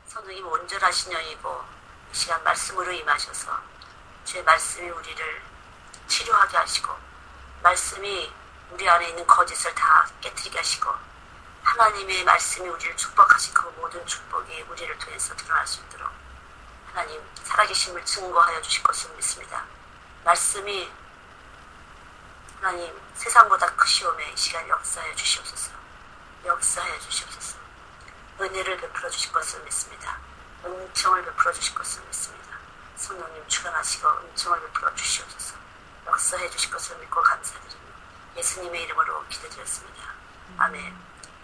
성령님 온전하신 영이고 이 시간 말씀으로 임하셔서 주의 말씀이 우리를 치료하게 하시고 말씀이 우리 안에 있는 거짓을 다 깨뜨리게 하시고 하나님의 말씀이 우리를 축복하시고 그 모든 축복이 우리를 통해서 드러날 수 있도록 하나님 살아계심을 증거하여 주실 것을 믿습니다. 말씀이 하나님 세상보다 크시오매 이 시간 역사하여 주시옵소서. 역사하여 주시옵소서. 은혜를 베풀어 주실 것을 믿습니다. 은총을 베풀어 주실 것을 믿습니다. 성령님 주관하시고 은총을 베풀어 주시옵소서. 역사해 주실 것을 믿고 감사드립니다. 예수님의 이름으로 기도드렸습니다. 아멘.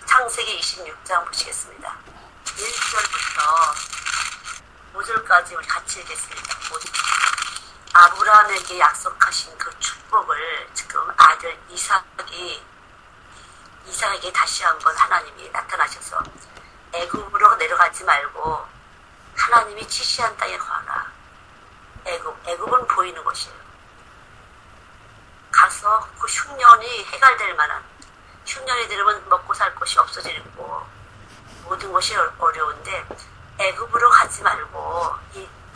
창세기 26장 보시겠습니다. 1절부터 5절까지 우리 같이 읽겠습니다. 5절. 아브라함에게 약속하신 그 축복을 지금 아들 이삭에게 다시 한번 하나님이 나타나셔서 애굽으로 내려가지 말고 하나님이 지시한 땅에 가라. 애굽은 보이는 곳이에요. 가서 그 흉년이 해결될 만한, 흉년이 들으면 먹고 살 것이 없어지고 모든 것이 어려운데 애굽으로 가지 말고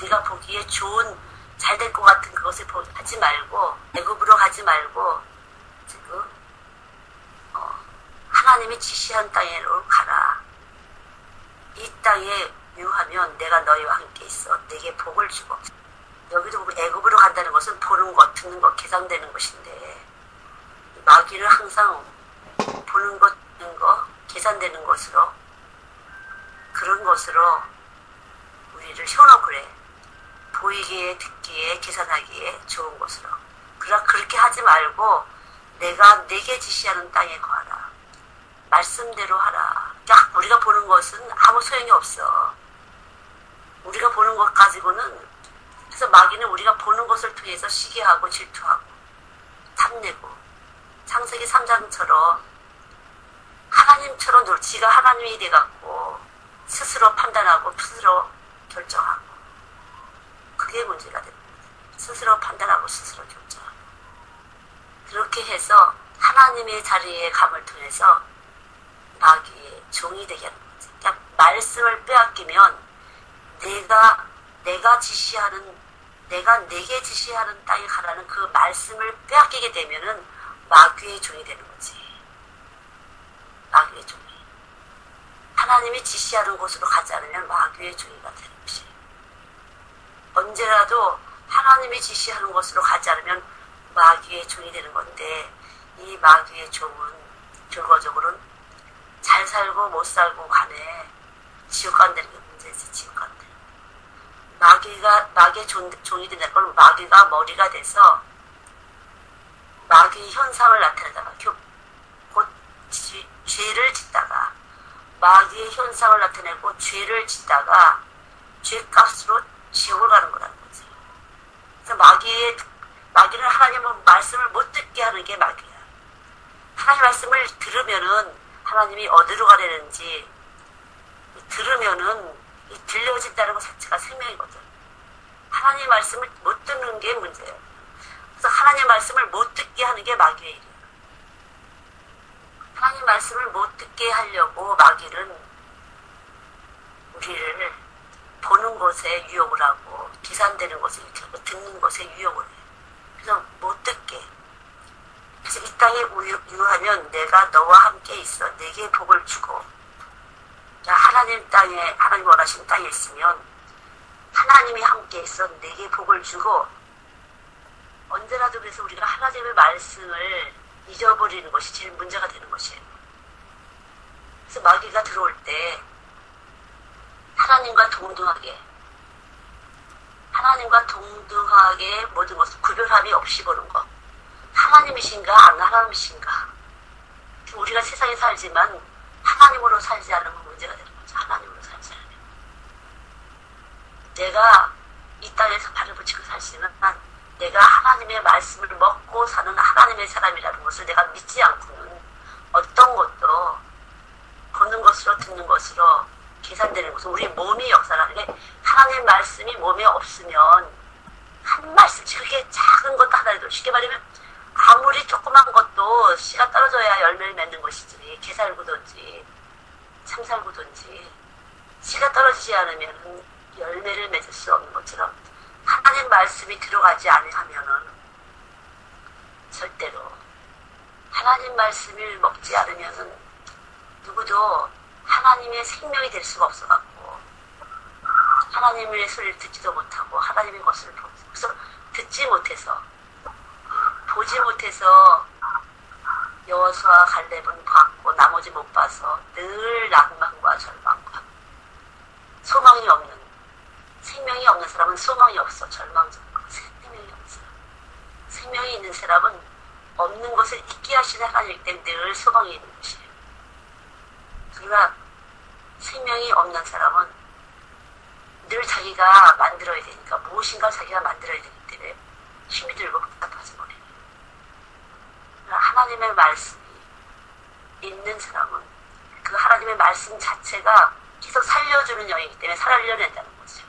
네가 보기에 좋은 잘 될 것 같은 그것을 하지 말고 애굽으로 가지 말고 지금 하나님이 지시한 땅으로 가라. 이 땅에 유하면 내가 너희와 함께 있어 내게 복을 주고. 여기도 애굽으로 간다는 것은 보는 것, 듣는 것, 계산되는 것인데 마귀를 항상 보는 것, 듣는 것, 계산되는 것으로 그런 것으로 우리를 현혹을 해. 보이기에, 듣기에, 계산하기에 좋은 것으로. 그렇게 하지 말고 내가 내게 지시하는 땅에 거하라. 말씀대로 하라. 우리가 보는 것은 아무 소용이 없어. 우리가 보는 것 가지고는, 그래서 마귀는 우리가 보는 것을 통해서 시기하고 질투하고 탐내고, 창세기 3장처럼 하나님처럼 지가 하나님이 돼갖고 스스로 판단하고 스스로 결정하고, 그게 문제가 됩니다. 스스로 판단하고 스스로 결정하고. 그렇게 해서 하나님의 자리에 감을 통해서 마귀의 종이 되게 하는 거지. 그러니까 말씀을 빼앗기면 내가 내게 지시하는 땅에 가라는 그 말씀을 빼앗기게 되면은 마귀의 종이 되는 거지. 마귀의 종이. 하나님이 지시하는 곳으로 가지 않으면 마귀의 종이가 되는 것이에요. 언제라도 하나님이 지시하는 곳으로 가지 않으면 마귀의 종이 되는 건데, 이 마귀의 종은 결과적으로는 잘 살고 못 살고 간에 지옥 간다는 게 문제지. 지옥 간다. 마귀의 종이 된다는 걸 마귀가 머리가 돼서 마귀 현상을 나타내다가 곧 죄를 짓다가 마귀의 현상을 나타내고 죄를 짓다가 죄값으로 지옥을 가는 거라는 거지. 그래서 마귀는 하나님의 말씀을 못 듣게 하는 게 마귀야. 하나님 말씀을 들으면은 하나님이 어디로 가려는지 들으면은 들려진다는 것 자체가 생명이거든. 하나님 말씀을 못 듣는 게 문제예요. 그래서 하나님 말씀을 못 듣게 하는 게 마귀의 일이에요. 하나님 말씀을 못 듣게 하려고 마귀는 우리를 보는 것에 유혹을 하고 계산되는 것에 유혹하고 듣는 것에 유혹을 해요. 그래서 못 듣게. 그래서 이 땅에 유하면 내가 너와 함께 있어 내게 복을 주고. 자, 하나님 원하시는 땅에 있으면 하나님이 함께 있어 내게 복을 주고. 언제라도 그래서 우리가 하나님의 말씀을 잊어버리는 것이 제일 문제가 되는 것이에요. 그래서 마귀가 들어올 때 하나님과 동등하게 모든 것을 구별함이 없이 보는 것. 하나님이신가 안 하나님이신가. 우리가 세상에 살지만 하나님으로 살지 않으면 문제가 되는 거죠. 하나님으로 살지 않으면. 내가 이 땅에서 발을 붙이고 살지만 내가 하나님의 말씀을 먹고 사는 하나님의 사람이라는 것을 내가 믿지 않고는 어떤 것도 보는 것으로 듣는 것으로 계산되는 것은 우리 몸이 역사라는 게, 하나님의 말씀이 몸에 없으면 한 말씀씩 그렇게 작은 것도 하나라도, 쉽게 말하면 아무리 조그만 것도 씨가 떨어져야 열매를 맺는 것이지, 게살구든지 참살구든지 씨가 떨어지지 않으면 열매를 맺을 수 없는 것처럼 하나님 말씀이 들어가지 않으면은 절대로 하나님 말씀을 먹지 않으면은 누구도 하나님의 생명이 될 수가 없어갖고 하나님의 소리를 듣지도 못하고 하나님의 것을 듣지 못해서 보지 못해서 여호수아 갈렙은 봤고 나머지 못 봐서 늘 낭만과 절망과 소망이 없는 생명이 없는 사람은 소망이 없어 절망적이고 생명이 없어 생명이 있는 사람은 없는 것을 잊게 하시는 하나님이기 때문에 늘 소망이 있는 것이에요. 그러나 생명이 없는 사람은 늘 자기가 만들어야 되니까 무엇인가 자기가 만들어야 되기 때문에 힘이 들고 답답하지 못해요. 하나님의 말씀이 있는 사람은 그 하나님의 말씀 자체가 계속 살려주는 영이기 때문에 살려낸다는 거죠.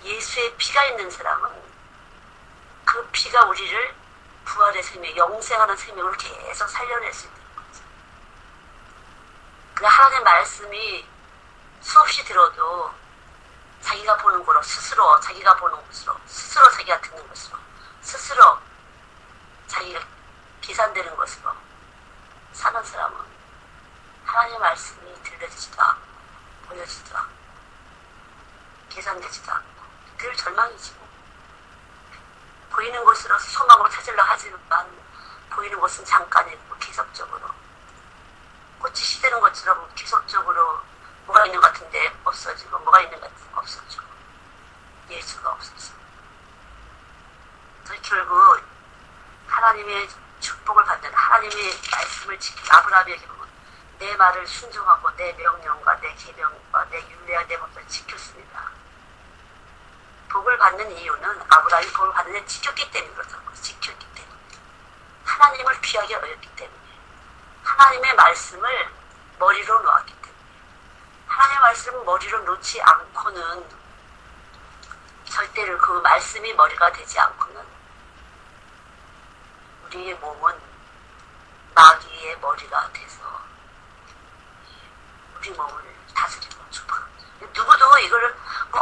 예수의 피가 있는 사람은 그 피가 우리를 부활의 생명, 영생하는 생명으로 계속 살려낼 수 있다는 거죠. 그 하나님의 말씀이 수없이 들어도 자기가 보는 거로 스스로 자기가 보는 것으로 스스로 자기가 듣는 것으로 스스로 자기가 계산되는 것으로 사는 사람은 하나님의 말씀이 들려지지도 않고 보여지지도 않고 계산되지도 않고 늘 절망이지 뭐. 보이는 것으로 소망으로 찾으려 하지만 보이는 것은 잠깐이고 계속적으로 꽃이 시드는 것처럼 계속적으로 뭐가 있는 것 같은데 없어지고 뭐가 있는 것 같은데 없어지고 예수가 없어져. 결국 하나님의 축복을 받는 하나님의 말씀을 지키고 아브라함에게 보면 내 말을 순종하고 내 명령과 내 계명과 내 율례와 내 법을 지켰습니다. 복을 받는 이유는 아브라함이 복을 받는 데 지켰기 때문에 그렇다는 거예요. 지켰기 때문에. 하나님을 귀하게 여겼기 때문에. 하나님의 말씀을 머리로 놓았기 때문에. 하나님의 말씀을 머리로 놓지 않고는 절대로 그 말씀이 머리가 되지 않고는 우리의 몸은 마귀의 머리가 돼서 우리 몸을 다스리고 누구도 이거를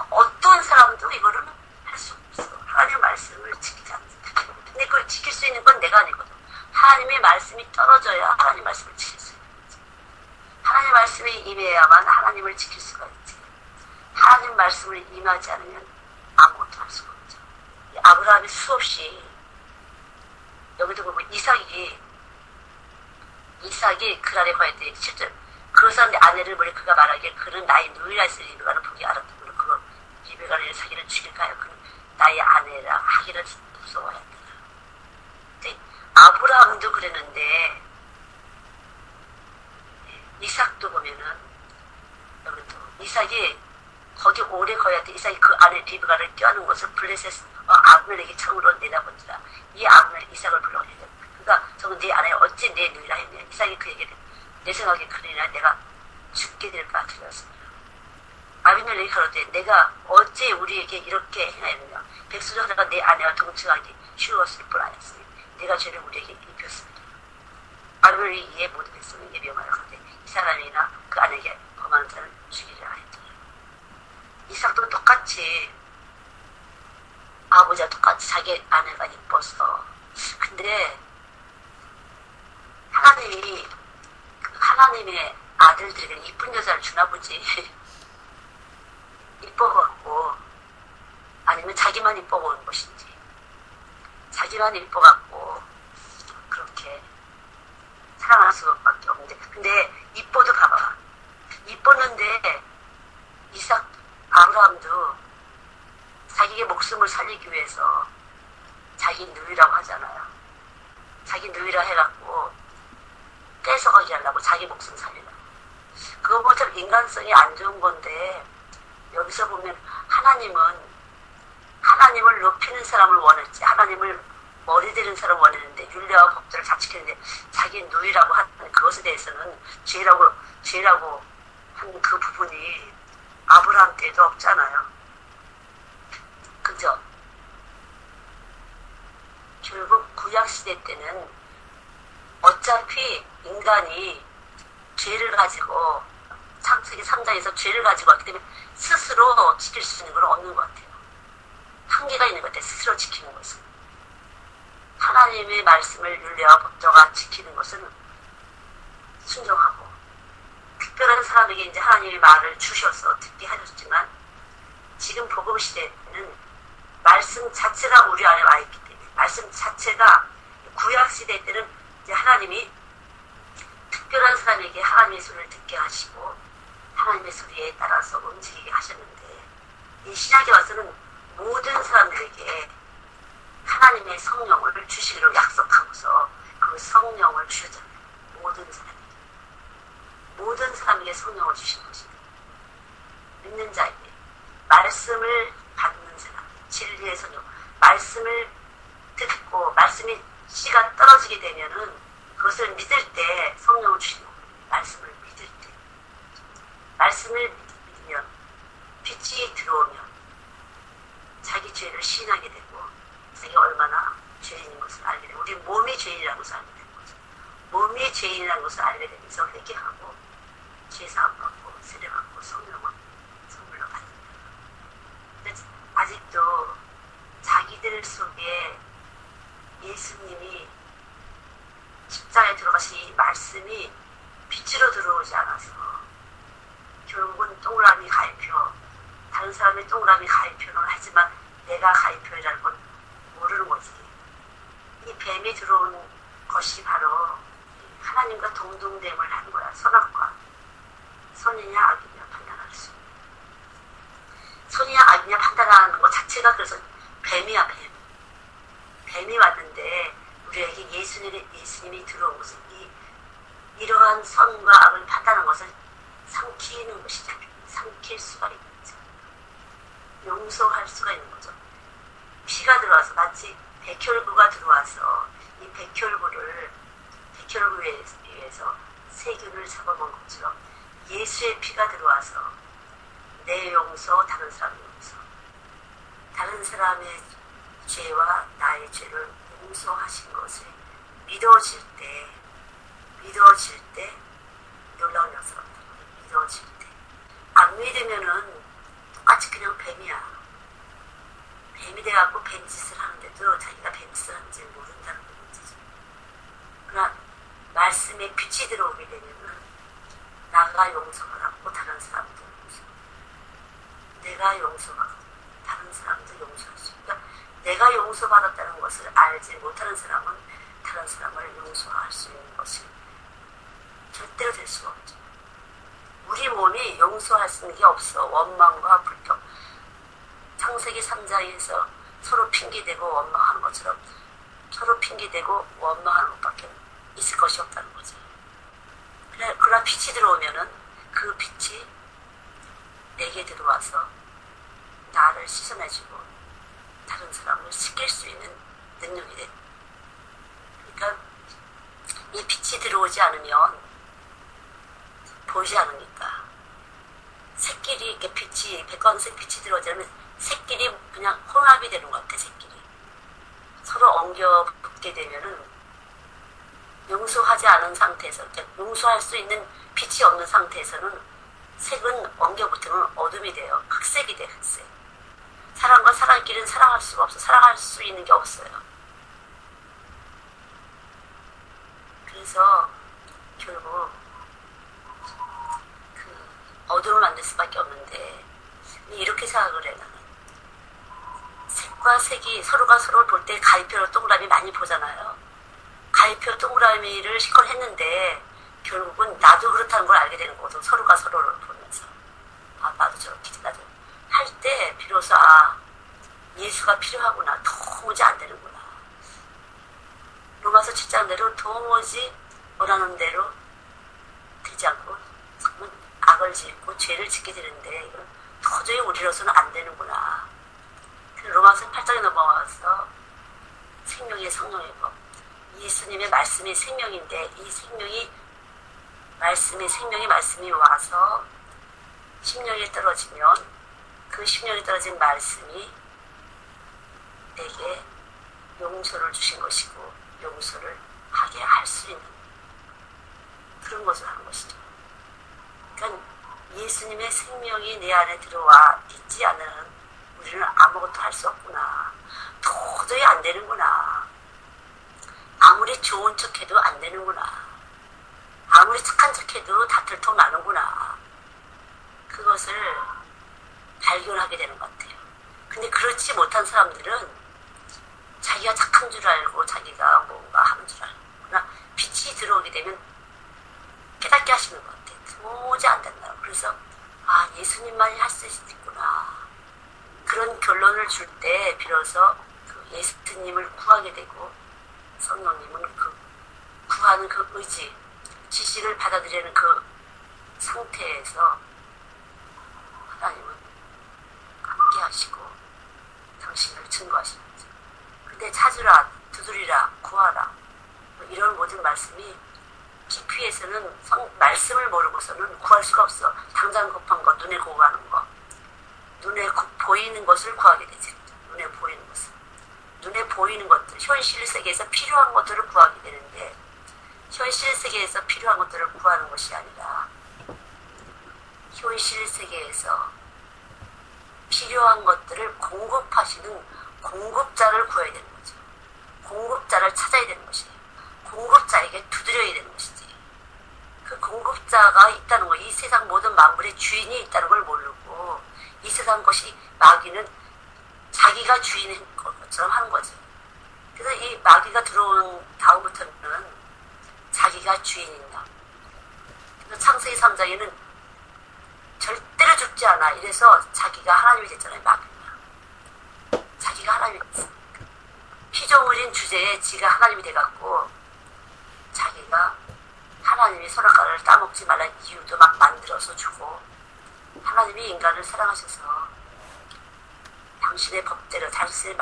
어떤 사람도 이거를 할 수 없어. 하나님의 말씀을 지키지 않습니다. 근데 그걸 지킬 수 있는 건 내가 아니거든. 하나님의 말씀이 떨어져야 하나님의 말씀을 지킬 수 있는 거지. 하나님의 말씀이 임해야만 하나님을 지킬 수가 있지. 하나님 말씀을 임하지 않으면 아무것도 할 수가 없죠. 아브라함이 수없이 여기도 보면 이삭이 그날에 거야 돼. 실제 그 사람의 아내를 보니 그가 말하기에 그는 나의 누이라 했으니 리베가는 보기 알았던 거는 그거 리베가를 자기를 죽일까요? 그는 나의 아내라 하기를 무서워했더라. 근데 아브라함도 그랬는데 이삭도 보면은 여기도 이삭이 거기 오래 거야 돼. 이삭이 그 아내 리베가를 껴안은 것을 블레셋 아브넬에게 창으로 내다본지라 이 아브넬 이삭을 불러오니까 그러니까 저는 네 아내 어찌 내 누이라 했냐. 이삭이 그 얘기를 내 생각에 그러나 내가 죽게 될까 두려웠습니다. 아비멜렉이 가로되 내가 어찌 우리에게 이렇게 행하였느냐. 백수전자가 내 아내와 동침하기 쉬웠을 뿐 아니었으니 내가 죄를 우리에게 입혔습니다. 아비멜렉이 이에 모든 백성에게 명하여 가되 이 사람이나 그 아내에게 범하는 자를 죽이리라 했더라. 이삭도 똑같이 아버지와 똑같이 자기 아내가 이뻐서 근데 하나님의 아들들에게 이쁜 여자를 주나 보지. 이뻐갖고 아니면 자기만 이뻐보는 것인지 자기만 이뻐갖고 그렇게 사랑할 수밖에 없는데 근데 이뻐도 봐봐. 이뻤는데 아브라함도 자기의 목숨을 살리기 위해서 자기 누이라고 하잖아요. 자기 누이라 해갖고 뺏어가게 하려고 자기 목숨 살리려고. 그거 보면 참 인간성이 안 좋은 건데 여기서 보면 하나님을 높이는 사람을 원했지 하나님을 머리 대는 사람을 원했는데 율례와 법들을 잘 지키는데 자기 누이라고 하는 그것에 대해서는 죄라고 하는 그 부분이 아브라함 때도 없잖아요. 그죠? 결국 구약시대 때는 어차피 인간이 죄를 가지고 창세기 3장에서 죄를 가지고 왔기 때문에 스스로 지킬 수 있는 건 없는 것 같아요. 한계가 있는 것 같아요. 스스로 지키는 것은. 하나님의 말씀을 윤례와 법도가 지키는 것은 순종하고, 특별한 사람에게 이제 하나님의 말을 주셔서 듣게 하셨지만, 지금 복음 시대는 말씀 자체가 우리 안에 와 있기 때문에, 말씀 자체가 구약 시대 때는 이제 하나님이 특별한 사람에게 하나님의 소리를 듣게 하시고 하나님의 소리에 따라서 움직이게 하셨는데, 이 신약에 와서는 모든 사람들에게 하나님의 성령을 주시기로 약속하고서 그 성령을 주셨잖아요. 모든 사람에게 성령을 주신 것입니다. 믿는 자에게, 말씀을 받는 사람, 진리의 성령, 말씀을 듣고 말씀이 씨가 떨어지게 되면은 그것을 믿을 때 성령을 주시는 거예요. 말씀을 믿을 때. 말씀을 믿으면, 빛이 들어오면 자기 죄를 시인하게 되고 자기가 얼마나 죄인인 것을 알게 되고, 우리 몸이 죄인이라는 것을 알게 되는 거죠. 몸이 죄인이라는 것을 알게 되면서 회개하고 죄사함 받고 세례받고 성령을 선물로 받는다. 근데 아직도 자기들 속에 예수님이 십자가에 들어가신 이 말씀이 빛으로 들어오지 않아서 결국은 동그라미 가위표, 다른 사람의 동그라미 가위표는 하지만 내가 가위표라는 건 모르는 거지. 이 뱀이 들어온 것이 바로 하나님과 동등됨을 하는 거야. 선악과 선이냐 악이냐 판단할 수. 선이냐 악이냐 판단하는 것 자체가 그래서 뱀이야, 뱀. 뱀이 왔는데 우리에게 예수님이 들어온 것은 이러한 선과 악을 판단하는 것을 삼키는 것이죠. 삼킬 수가 있는 거죠. 용서할 수가 있는 거죠. 피가 들어와서 마치 백혈구가 들어와서 이 백혈구 위에서 세균을 잡아먹은 것처럼 예수의 피가 들어와서 내 용서, 다른 사람의 용서, 다른 사람의 죄와 나의 죄를 용서하신 것을 믿어질 때 놀라운 역사입니다. 믿어질 때. 안 믿으면은 똑같이 그냥 뱀이야. 뱀이 돼갖고 뱀짓을 하는데도 자기가 뱀짓을 하는지 모른다는 문제죠. 그러나 말씀에 빛이 들어오게 되면은 나가 용서받았고 다른 사람도 용서. 내가 용서받았고 다른 사람도 용서할 수 있다. 내가 용서받았다는 것을 알지 못하는 사람은 다른 사람을 용서할 수 있는 것이 절대로 될 수가 없죠. 우리 몸이 용서할 수 있는 게 없어. 원망과 불평. 창세기 3장에서 서로 핑계대고 원망하는 것처럼 서로 핑계대고 원망하는 것밖에 있을 것이 없다는 거죠. 그러나 빛이 들어오면은 그 빛이 내게 들어와서 나를 씻어내주고 다른 사람을 씻길 수 있는 능력이 돼. 그러니까 이 빛이 들어오지 않으면 보이지 않으니까 새끼리 이렇게 빛이 백광색 빛이 들어오지 않으면 새끼리 그냥 혼합이 되는 것 같아. 새끼리 서로 엉겨 붙게 되면은 용서하지 않은 상태에서, 용서할 수 있는 빛이 없는 상태에서는 색은 엉겨 붙으면 어둠이 돼요. 흑색이 돼. 흑색. 사람과 사람끼리는 사랑할 수가 없어. 사랑할 수 있는 게 없어요. 그래서 결국 그 어둠을 만들 수밖에 없는데, 이렇게 생각을 해. 나는 색과 색이 서로가 서로를 볼 때 가위표로 동그라미 많이 보잖아요. 가위표 동그라미를 실컷 했는데 결국은 나도 그렇다는 걸 알게 되는 거죠. 서로가 서로를 보면서 나도 저렇게 나도 할 때 비로소 예수가 필요하구나. 도무지 안 되는구나. 로마서 7장대로 도무지 원하는 대로 되지 않고 악을 짓고 죄를 짓게 되는데 이건 도저히 우리로서는 안 되는구나. 로마서 8장에 넘어와서 생명의 성령의 법, 예수님의 말씀이 생명인데 이 생명이 말씀이 와서 심령에 떨어지면 그 심령에 떨어진 말씀이 내게 용서를 주신 것이고 용서를 하게 할 수 있는 그런 것을 하는 것이죠. 그러니까 성령이 내 안에 들어와 있지 않은 우리는 아무것도 할 수 없구나. 도저히 안 되는구나. 아무리 좋은 척해도 안 되는구나. 아무리 착한 척해도 다툴통 나는구나. 그것을 발견하게 되는 것 같아요. 근데 그렇지 못한 사람들은 자기가 착한 줄 알고 자기가 뭔가 하는 줄 알고, 그러나 빛이 들어오게 되면 깨닫게 하시는 것 같아요. 도저히 안 된다. 그래서 예수님만이 할 수 있구나. 그런 결론을 줄 때 비로소 그 예수님을 구하게 되고, 성령님은 그 구하는 그 의지, 지시를 받아들이는 그 상태에서 하나님은 함께 하시고 당신을 증거하시는 거죠. 근데 찾으라, 두드리라, 구하라, 이런 모든 말씀이 깊이에서는 말씀을 모르고서는 구할 수가 없어. 당장 급한 거, 눈에 고가는 거, 눈에 보이는 것을 구하게 되지. 눈에 보이는 것을, 눈에 보이는 것들, 현실 세계에서 필요한 것들을 구하게 되는데, 현실 세계에서 필요한 것들을 구하는 것이 아니라 현실 세계에서 필요한 것들을 공급하시는 공급자를 구해야 되는 거죠. 공급자를 찾아야 되는 것이에요. 공급자에게 두드려야 되는 것이지. 그 공급자가 있다는 거, 이 세상 모든 만물의 주인이 있다는 걸 모르고, 이 세상 것이, 마귀는 자기가 주인인 것처럼 하는 거죠. 그래서 이 마귀가 들어온 다음부터는 자기가 주인이다. 그래서 창세기 3장에는 절대로 죽지 않아. 이래서 자기가 하나님이 됐잖아요, 마귀가. 자기가 하나님이 됐어. 피조물인 주제에 지가 하나님이 돼갖고, 자기가 하나님이 선악과를 따먹지 말라는 이유도 막 만들어서 주고, 하나님이 인간을 사랑하셔서 당신의 법대로, 당신의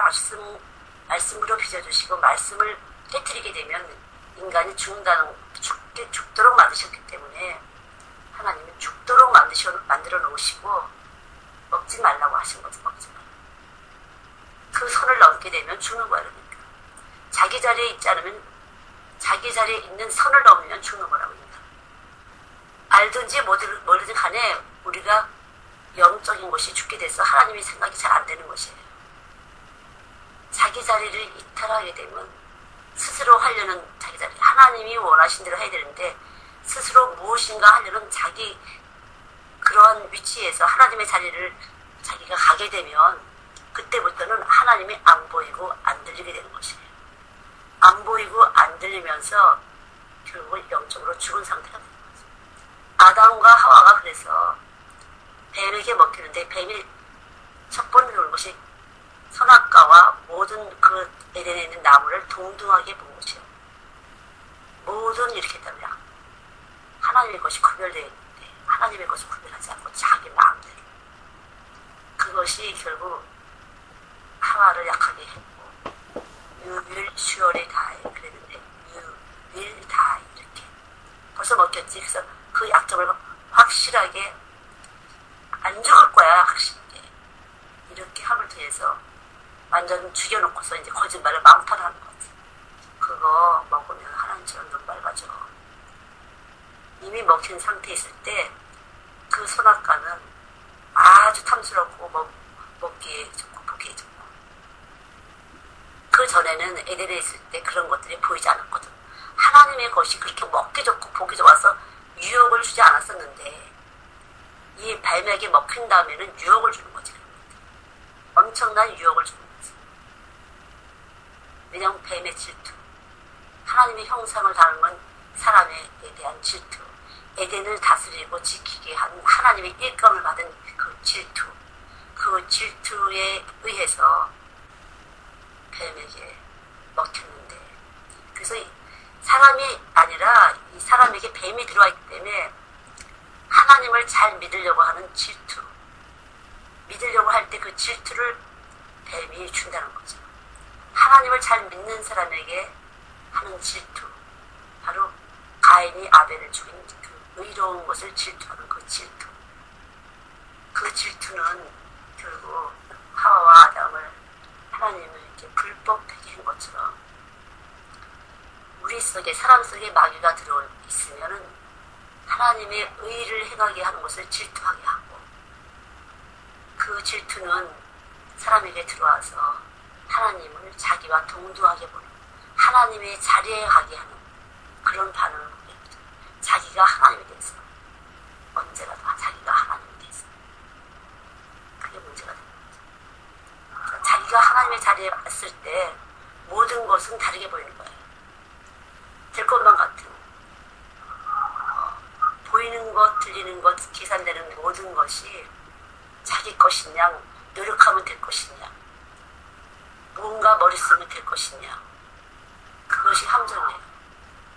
말씀으로 빚어주시고, 말씀을 깨뜨리게 되면 인간이 죽도록 만드셨기 때문에, 하나님은 죽도록 만들어 놓으시고, 먹지 말라고 하신 거죠. 먹지 말라고. 그 선을 넘게 되면 죽는 거야. 그러니까 자기 자리에 있지 않으면, 자기 자리에 있는 선을 넘으면 죽는 거라고 합니다. 알든지 모르든 간에 우리가 영적인 것이 죽게 돼서 하나님의 생각이 잘 안 되는 것이에요. 자기 자리를 이탈하게 되면 스스로 하려는 자기 자리, 하나님이 원하신 대로 해야 되는데 스스로 무엇인가 하려는 자기 그러한 위치에서 하나님의 자리를 자기가 가게 되면, 그때부터는 하나님이 안 보이고 안 들리게 되는 것이에요. 안 보이고 안 들리면서 결국은 영적으로 죽은 상태가 되는 거죠. 아담과 하와가 그래서 뱀에게 먹히는데, 뱀이 첫 번째 놓은 것이 선악과와 모든 그 에덴에 있는 나무를 동등하게 본 것이에요. 모든 이렇게 했다면 하나님의 것이 구별되어 있는데 하나님의 것을 구별하지 않고 자기 마음대로, 그것이 결국 하와를 약하게 했고, You will surely die 그랬는데 You will die 이렇게 벌써 먹혔지. 그래서 그 약점을 확실하게 안 죽을 거야, 확실하게 이렇게 함을 통해서 완전 죽여놓고서 이제 거짓말을 망판하는 거지. 그거 먹으면 하나님처럼 눈 밝아져. 이미 먹힌 상태에 있을 때 그 선악과는 아주 탐스럽고 먹기에 좋고 보기에 좋고, 그 전에는 에덴에 있을 때 그런 것들이 보이지 않았거든. 하나님의 것이 그렇게 먹기 좋고 보기 좋아서 유혹을 주지 않았었는데, 이 뱀에게 먹힌 다음에는 유혹을 주는 거지. 엄청난 유혹을 주는 거지. 왜냐하면 뱀의 질투, 하나님의 형상을 닮은 사람에 대한 질투, 에덴을 다스리고 지키게 한 하나님의 일감을 받은 그 질투, 그 질투에 의해서 뱀에게 먹혔는데, 그래서 사람이 아니라 이 사람에게 뱀이 들어와 있기 때문에 하나님을 잘 믿으려고 하는 질투, 믿으려고 할 때 그 질투를 뱀이 준다는 거죠. 하나님을 잘 믿는 사람에게 하는 질투, 바로 가인이 아벨을 죽인 그 의로운 것을 질투하는 그 질투. 그 질투는 결국 하와와 아담을 하나님을 이렇게 불법하게 한 것처럼, 우리 속에, 사람 속에 마귀가 들어있으면은 하나님의 의를 행하게 하는 것을 질투하게 하고, 그 질투는 사람에게 들어와서 하나님을 자기와 동등하게 보는, 하나님의 자리에 가게 하는 그런 반응을 보게 됩니다. 자기가 하나님이 돼서, 언제라도 자기가 하나님이 돼서. 그게 문제가 됩니다. 그러니까 자기가 하나님의 자리에 왔을 때 모든 것은 다르게 보이는 거예요. 될 것만 같은, 보이는 것, 들리는 것, 계산되는 모든 것이 자기 것이냐, 노력하면 될 것이냐, 뭔가 머리 쓰면 될 것이냐, 그것이 함정이에요.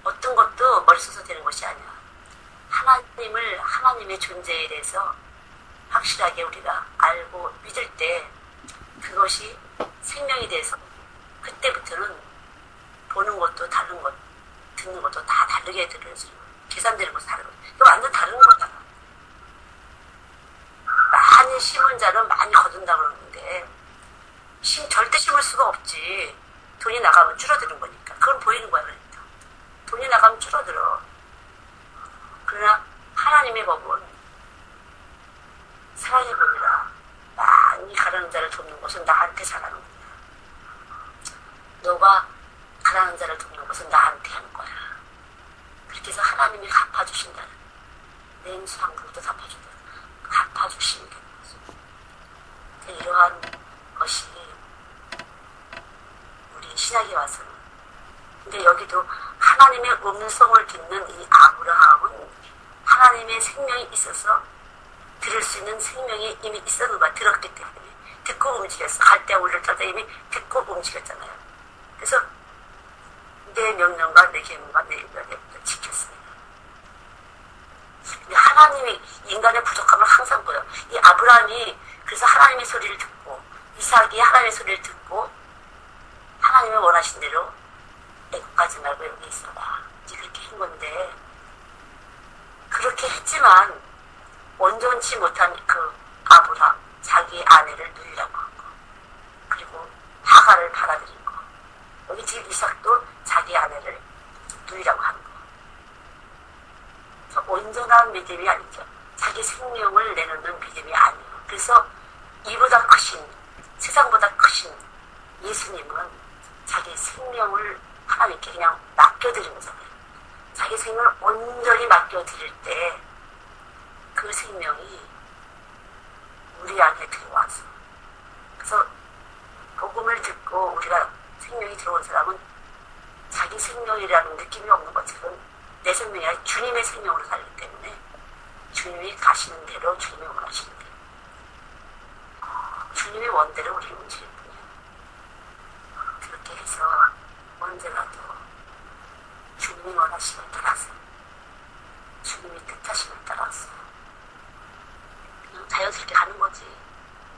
어떤 것도 머리 써서 되는 것이 아니야. 하나님을, 하나님의 존재에 대해서 확실하게 우리가 알고 믿을 때 그것이 생명이 돼서 그때부터는 보는 것도 다른 것, 듣는 것도 다 다르게 들려지고 계산되는 것도 다른 것. 이거 완전 다른 거다. 많이 심은 자는 많이 거둔다 그러는데 절대 심을 수가 없지. 돈이 나가면 줄어드는 거니까. 그건 보이는 거야. 그러니까 돈이 나가면 줄어들어. 그러나 하나님의 법은 사랑해 보니라. 많이 가라는 자를 돕는 것은 나한테 잘하는 거야. 너가 가라는 자를 돕는 것은 나한테 하는 거야. 그렇게 해서 하나님이 갚아주신다는, 냉수한금도 갚아준다. 갚아주시는 게 이러한 것이 우리 신약에 와서는, 근데 여기도 하나님의 음성을 듣는 이 아브라함은 하나님의 생명이 있어서 들을 수 있는 생명이 이미 있었는 거야. 들었기 때문에. 듣고 움직였어. 갈대 올렸다 이미 듣고 움직였잖아요. 그래서 내 명령과 내 계명과 내 율법을 지켰습니다. 하나님이 인간의 부족함을 항상 보여. 이 아브라함이 그래서 하나님의 소리를 듣고, 이삭이 하나님의 소리를 듣고, 하나님의 원하신 대로 애국 가지 말고 여기 있어라. 이제 그렇게 한 건데, 그렇게 했지만 온전치 못한 그 아브라함, 자기 아내를 누리려고 한 거, 그리고 하가를 받아들인 거, 여기 지금 이삭도 자기 아내를 누리려고 하는 거. 온전한 믿음이 아니죠. 자기 생명을 내놓는 믿음이 아니에요. 그래서 이보다 크신, 세상보다 크신 예수님은 자기 생명을 하나님께 그냥 맡겨드린 거잖아요. 자기 생명을 온전히 맡겨드릴 때 그 생명이 우리 안에 들어와서, 그래서 복음을 듣고 우리가 생명이 들어온 사람은 자기 생명이라는 느낌이 없는 것처럼 내 생명이 아니라 주님의 생명으로 살기 때문에 주님이 가시는 대로 주님이 원하시는 대로, 주님의 원대로 우리를 움직일 뿐이야. 그렇게 해서 언제라도 주님이 원하심을 따라서, 주님이 뜻하심을 따라서 그냥 자연스럽게 가는 거지.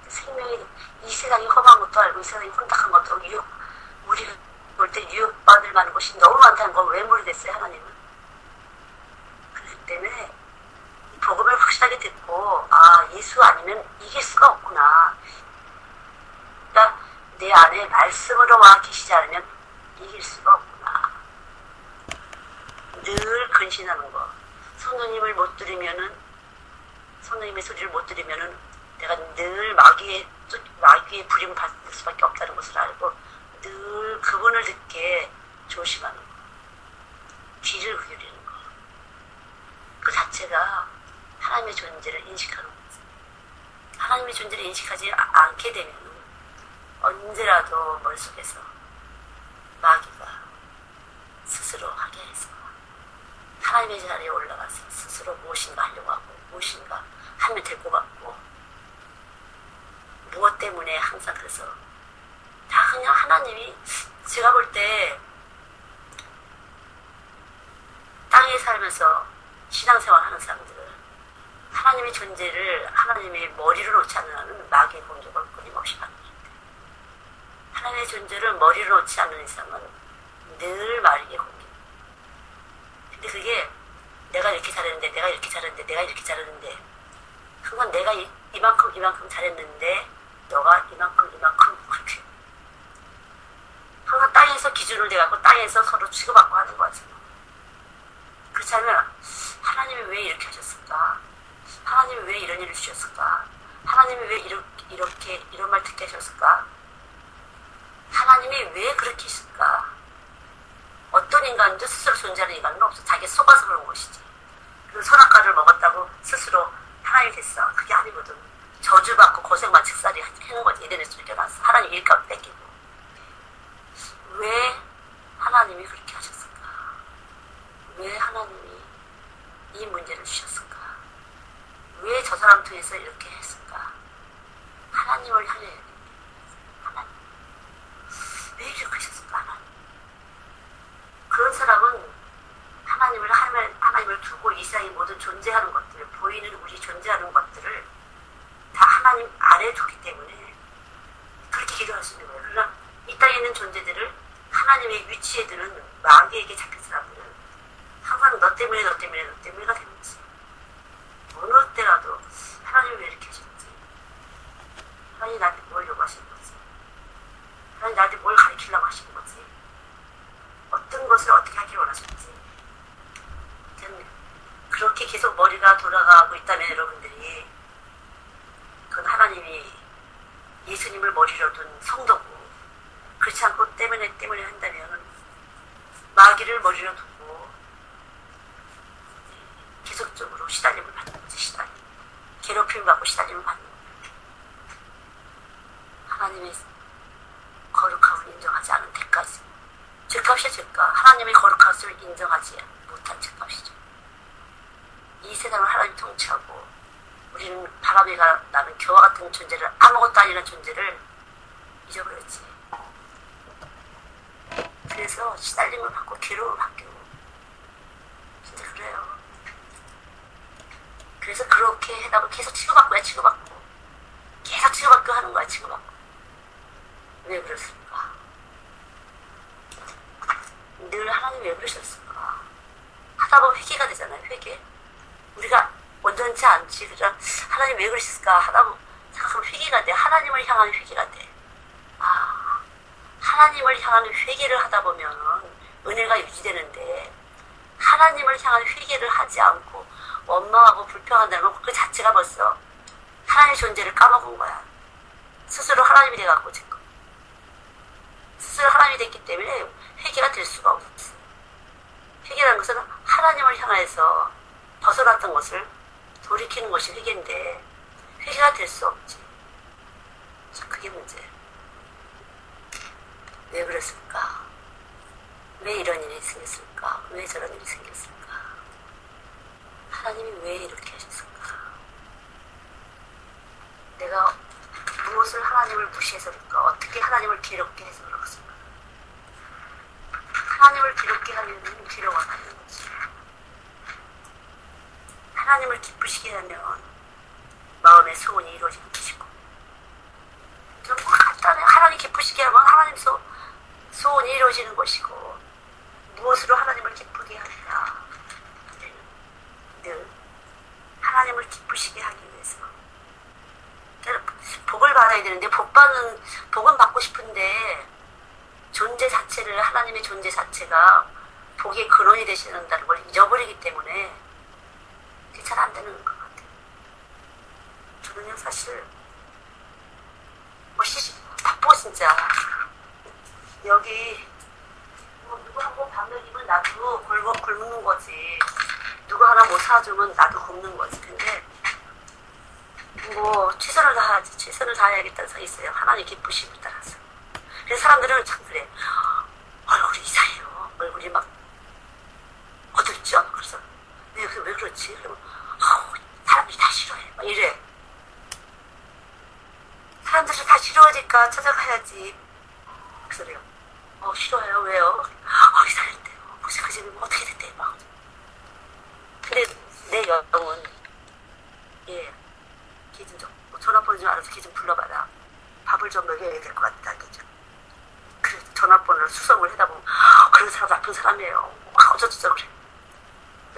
생명이, 이 세상이 험한 것도 알고 이 세상이 혼탁한 것도 알고, 우리가 볼 때 유혹받을 만한 것이 너무 많다는 걸 왜 모르겠어요, 하나님은. 그렇기 때문에 복음을 확실하게 듣고, 아, 예수 아니면 이길 수가 없구나. 그러니까 내 안에 말씀으로 와 계시지 않으면 이길 수가 없구나. 늘 근신하는 거. 성령님을 못 들으면은, 성령님의 소리를 못 들으면은 내가 늘 마귀의 부림을 받을 수밖에 없다는 것을 알고 늘 그분을 듣게 조심하는 거. 귀를 기울이는 거. 그 자체가 하나님의 존재를 인식하는 거죠. 하나님의 존재를 인식하지 않게 되면 언제라도 머릿속에서 마귀가 스스로 하게 해서 하나님의 자리에 올라가서 스스로 무엇인가 하려고 하고, 무엇인가 하면 될 것 같고, 무엇 때문에 항상 그래서 다 그냥 하나님이, 제가 볼 때 땅에 살면서 신앙생활 하는 사람들은 하나님의 존재를 하나님의 머리로 놓지 않는 한은 마귀의 공격을 끊임없이 받는 것 같아요. 하나님의 존재를 머리로 놓지 않는 이상은 늘 마귀의 공격. 근데 그게 내가 이렇게 잘했는데, 내가 이렇게 잘했는데, 내가 이렇게 잘했는데, 그건 내가 이만큼 잘했는데 너가 이만큼 그렇게 항상 땅에서 기준을 내갖고 땅에서 서로 치고받고 하는 거지. 그렇지 않으면 하나님이 왜 이렇게 하셨을까? 하나님이 왜 이런 일을 주셨을까? 하나님이 왜 이렇게 이런 말 듣게 하셨을까? 하나님이 왜 그렇게 했을까? 어떤 인간도 스스로 존재하는 인간은 없어. 자기 속아서 그런 것이지. 그 선악과를 먹었다고 스스로 하나님이 됐어. 그게 아니거든. 저주받고 고생만 직살이 하는 거지. 에덴에서 쫓겨났어. 하나님 일감 뺏기고. 왜 하나님이 그렇게 하셨을까? 왜 하나님이 이 문제를 주셨을까? 왜 저 사람 통해서 이렇게 했을까? 하나님을 향해 하나님 왜 이렇게 하셨을까? 하나님. 그런 사람은 하나님을 두고 이 세상의 모든 존재하는 것들, 보이는 우리 존재하는 것들을 다 하나님 아래에 두기 때문에 그렇게 기도할 수 있는 거예요. 그러나 이 땅에 있는 존재들을 하나님의 위치에 드는 마귀에게 잡힌 사람들은 항상 너 때문에가 되는 거지. 어느 때라도 하나님이 왜 이렇게 하셨지? 하나님이 나한테 뭘 요구하시는 거지? 하나님이 나한테 뭘 가르치려고 하시는 거지? 어떤 것을 어떻게 하길 원하셨지? 그렇게 계속 머리가 돌아가고 있다면 여러분들이 그건 하나님이 예수님을 머리로 둔 성도고, 그렇지 않고 때문에 한다면 마귀를 머리로 두고 계속적으로 시달림을 받는 거지. 괴롭힘을 받고 시달림을 받는 거지. 하나님의 거룩함을 인정하지 않은 데까지. 죄값이야, 죄값. 하나님의 거룩함을 인정하지 못한 죄값이죠. 이 세상을 하나님 통치하고 우리는 바람에 나는 겨와 같은 존재를, 아무것도 아니라는 존재를 잊어버렸지. 그래서 시달림을 받고 괴로움을 받고 진짜 그래요. 그래서 그렇게 해다가 계속 치고받고 계속 치고받고 하는 거야. 치고받고. 왜 그랬을까? 늘 하나님 왜 그러셨을까? 하다 보면 회개가 되잖아요. 회개. 우리가 온전치 않지. 그죠? 하나님 왜 그러셨을까? 하다 보면 생각하면 회개가 돼. 하나님을 향한 회개가 돼. 하나님을 향한 회개를 하다 보면 은혜가 유지되는데, 하나님을 향한 회개를 하지 않고 원망하고 불평한다는 건 그 자체가 벌써 하나님의 존재를 까먹은 거야. 스스로 하나님이 돼갖고 지금 스스로 하나님이 됐기 때문에 회개가 될 수가 없어. 회개라는 것은 하나님을 향해서 벗어났던 것을 돌이키는 것이 회개인데 회개가 될 수 없지. 자, 그게 문제예요. 왜 그랬을까? 왜 이런 일이 생겼을까? 왜 저런 일이 생겼을까? 하나님이 왜 이렇게 하셨을까? 내가 무엇을 하나님을 무시해서 그럴까? 어떻게 하나님을 괴롭게 해서 그렇을까? 하나님을 괴롭게 하려면 괴로워하는 거지. 하나님을 기쁘시게 하면 마음의 소원이 이루어지는 것이고, 좀 간단해. 하나님 기쁘시게 하면 하나님 소원이 이루어지는 것이고, 무엇으로 하나님을 기쁘게 하느냐? 늘 하나님을 기쁘시게 하기 위해서 복을 받아야 되는데, 복은 받고 싶은데 존재 자체를, 하나님의 존재 자체가 복의 근원이 되신다는 걸 잊어버리기 때문에 그게 잘 안 되는 것 같아요. 저는요, 사실 바빠 진짜. 여기 누구 한 번 밥 먹이면 나도 굶는 거지. 누구 하나 못 사주면 나도 굶는 거지. 근데 최선을 다하지. 최선을 다해야겠다는 생각이 있어요. 하나님 기쁘심을 따라서. 그래서 사람들은 참 그래. 얼굴이 이상해요. 얼굴이 막 어둡죠. 그래서 왜 그렇지? 그러면 사람들이 다 싫어해. 막 이래. 사람들이 다 싫어하니까 찾아가야지. 그래요. 싫어해요. 왜요? 이상한데요. 고생하시면 어떻게 됐대? 막. 근데 내 영은 걔 좀 전화번호 좀 알아서 걔 좀 불러봐라. 밥을 좀 먹여야 될 것 같다. 그죠? 그래서 전화번호를 수성을 하다 보면 그런 사람 나쁜 사람이에요. 어쩌저쩌 그래.